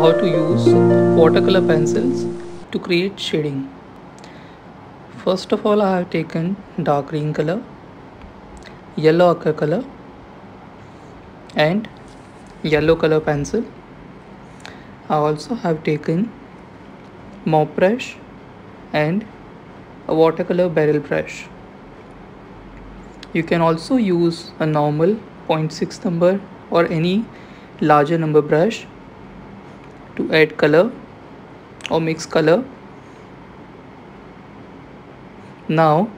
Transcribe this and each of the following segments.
how to use watercolor pencils to create shading. First of all, I have taken dark green color, yellow ochre color and yellow color pencil. I also have taken mop brush and a watercolor barrel brush. You can also use a normal 0.6 number or any larger number brush to add color or mix color. Now,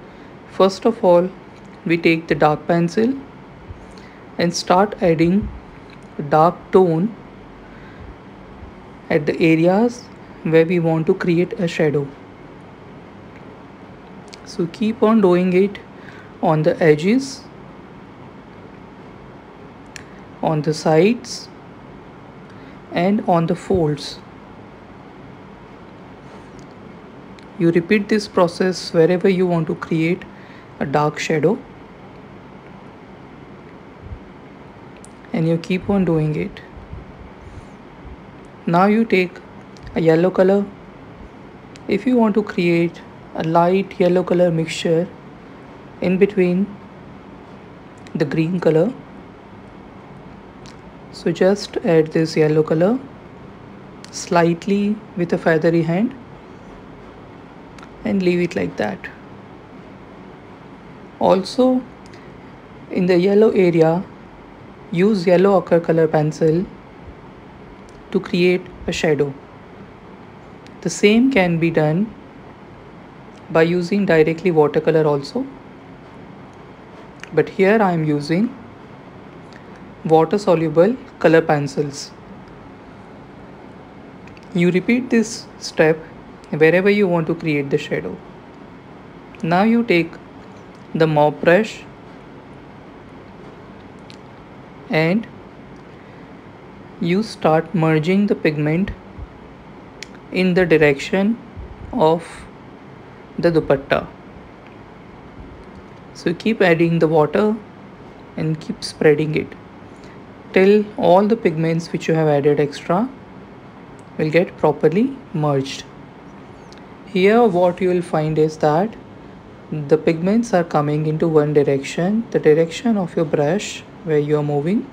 first of all, we take the dark pencil and start adding dark tone at the areas where we want to create a shadow. So keep on doing it on the edges, on the sides and on the folds. You repeat this process wherever you want to create a dark shadow, and you keep on doing it. Now you take a yellow color. If you want to create a light yellow color mixture in between the green color, so just add this yellow color slightly with a feathery hand and leave it like that. Also, in the yellow area, use yellow ochre color pencil to create a shadow. The same can be done by using directly watercolor also, but here I am using water soluble color pencils. You repeat this step wherever you want to create the shadow. Now you take the mop brush and you start merging the pigment in the direction of the dupatta. So keep adding the water and keep spreading it till all the pigments which you have added extra will get properly merged. Here what you will find is that the pigments are coming into one direction, the direction of your brush where you are moving.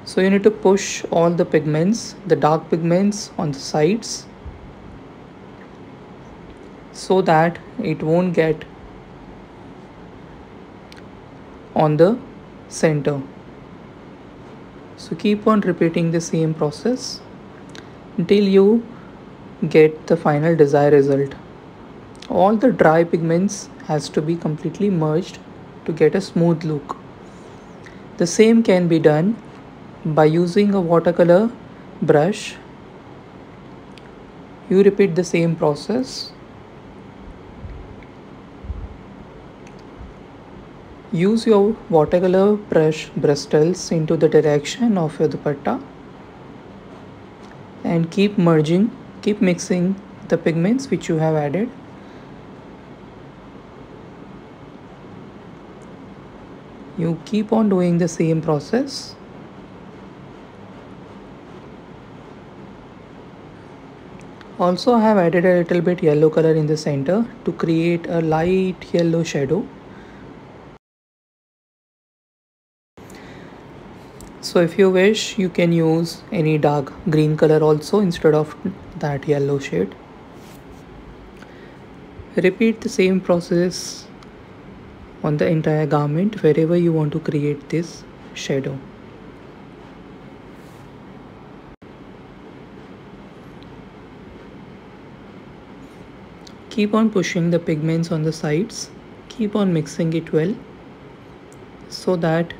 So you need to push all the pigments, the dark pigments on the sides, so that it won't get on the center. So keep on repeating the same process until you get the final desired result. All the dry pigments has to be completely merged to get a smooth look. The same can be done by using a watercolor brush. You repeat the same process. Use your watercolor brush bristles into the direction of your dupatta and keep merging, keep mixing the pigments which you have added. You keep on doing the same process. Also, I have added a little bit yellow color in the center to create a light yellow shadow. So if you wish, you can use any dark green color also instead of that yellow shade. Repeat the same process on the entire garment wherever you want to create this shadow. Keep on pushing the pigments on the sides. Keep on mixing it well so that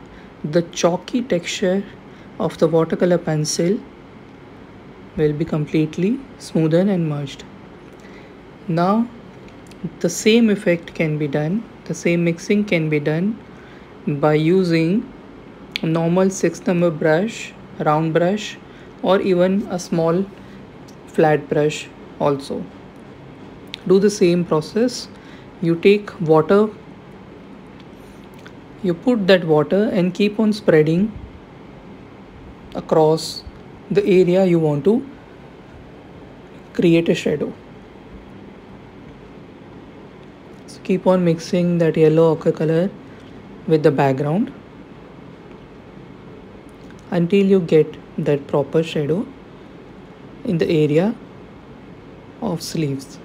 the chalky texture of the watercolor pencil will be completely smoothened and merged. Now the same effect can be done, the same mixing can be done by using a normal 6 number brush, round brush, or even a small flat brush also. Do the same process. You take water, you put that water and keep on spreading across the area you want to create a shadow. So keep on mixing that yellow ochre color with the background until you get that proper shadow in the area of sleeves.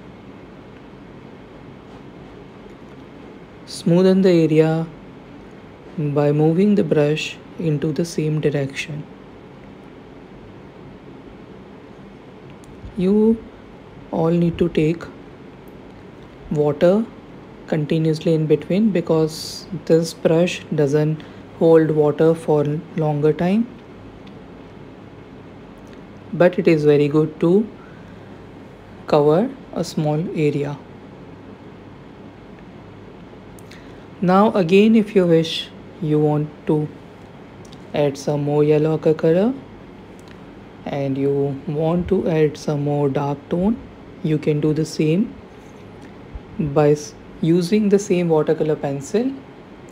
Smoothen the area by moving the brush into the same direction. You all need to take water continuously in between because this brush doesn't hold water for longer time, but it is very good to cover a small area. Now again, if you wish, you want to add some more yellow ochre color and you want to add some more dark tone, you can do the same by using the same watercolor pencil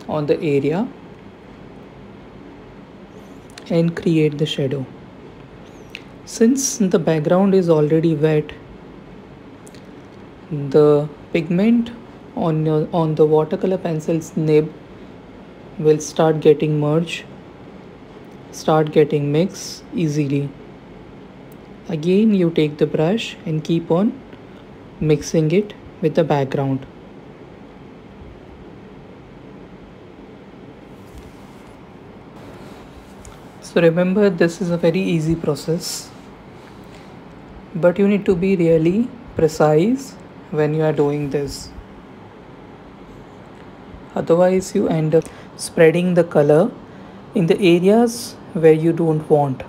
on the area and create the shadow. Since the background is already wet, the pigment on the watercolor pencil's nib will start getting merged, start getting mixed easily. Again, you take the brush and keep on mixing it with the background. So remember, this is a very easy process, but you need to be really precise when you are doing this. Otherwise, you end up spreading the color in the areas where you don't want.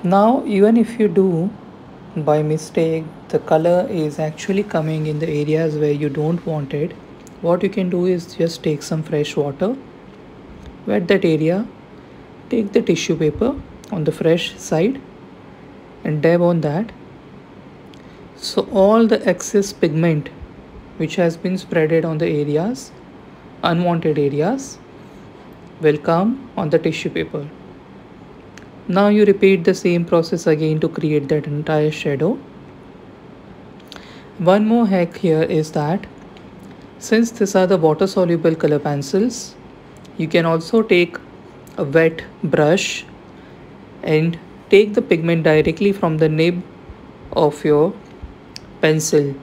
Now, even if you do by mistake, the color is actually coming in the areas where you don't want it, what you can do is just take some fresh water, wet that area, take the tissue paper on the fresh side and dab on that. So all the excess pigment which has been spreaded on the areas, unwanted areas, will come on the tissue paper. Now you repeat the same process again to create that entire shadow. One more hack here is that since these are the water soluble color pencils, you can also take a wet brush and take the pigment directly from the nib of your pencil.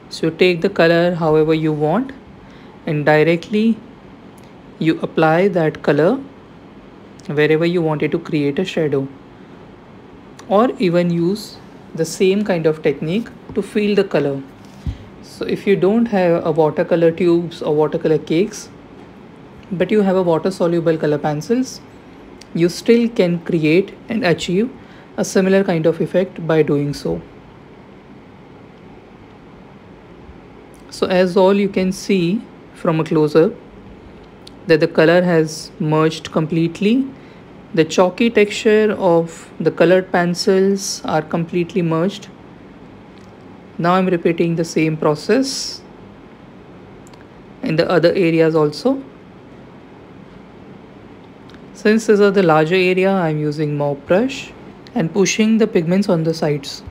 So you take the color however you want and directly you apply that color wherever you wanted to create a shadow, or even use the same kind of technique to fill the color. So if you don't have a watercolor tubes or watercolor cakes, but you have a water soluble color pencils, you still can create and achieve a similar kind of effect by doing so. So as all you can see from a close-up that the color has merged completely. The chalky texture of the colored pencils are completely merged. Now I'm repeating the same process in the other areas also. Since this is the larger area, I'm using mop brush and pushing the pigments on the sides.